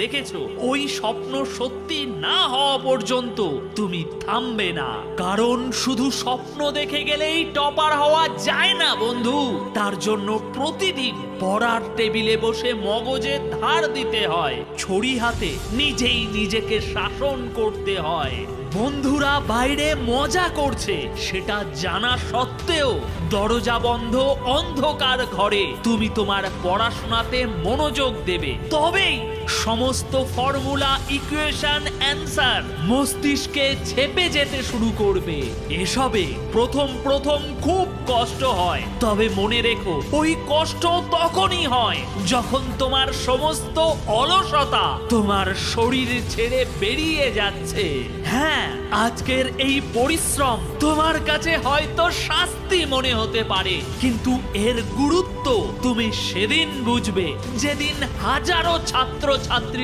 দেখেছো, ওই স্বপ্ন সত্যি না হওয়া পর্যন্ত তুমি থামবে না। কারণ শুধু স্বপ্ন দেখে গেলেই টপার হওয়া যায় না বন্ধু। তার জন্য প্রতিদিন পড়ার টেবিলে বসে মগজে ধার দিতে হয়, ছড়ি হাতে নিজেই নিজেকে শাসন করতে হয়। বন্ধুরা বাইরে মজা করছে সেটা জানা সত্ত্বেও দরজা বন্ধ অন্ধকার ঘরে তুমি তোমার পড়াশোনাতে মনোযোগ দেবে, তবেই সমস্ত ফর্মুলা, ইকুয়েশন, অ্যান্সার মস্তিষ্কে ছেপে যেতে শুরু করবে। এসবে প্রথম প্রথম খুব কষ্ট হয়, তবে মনে রেখো ওই কষ্ট তখনই হয় যখন তোমার সমস্ত অলসতা তোমার শরীর ছেড়ে বেরিয়ে যাচ্ছে। হ্যাঁ, আজকের এই পরিশ্রম তোমার কাছে হয়তো শাস্তি মনে হতে পারে, কিন্তু এর গুরুত্ব তুমি সেদিন বুঝবে যেদিন হাজারো ছাত্র ছাত্রী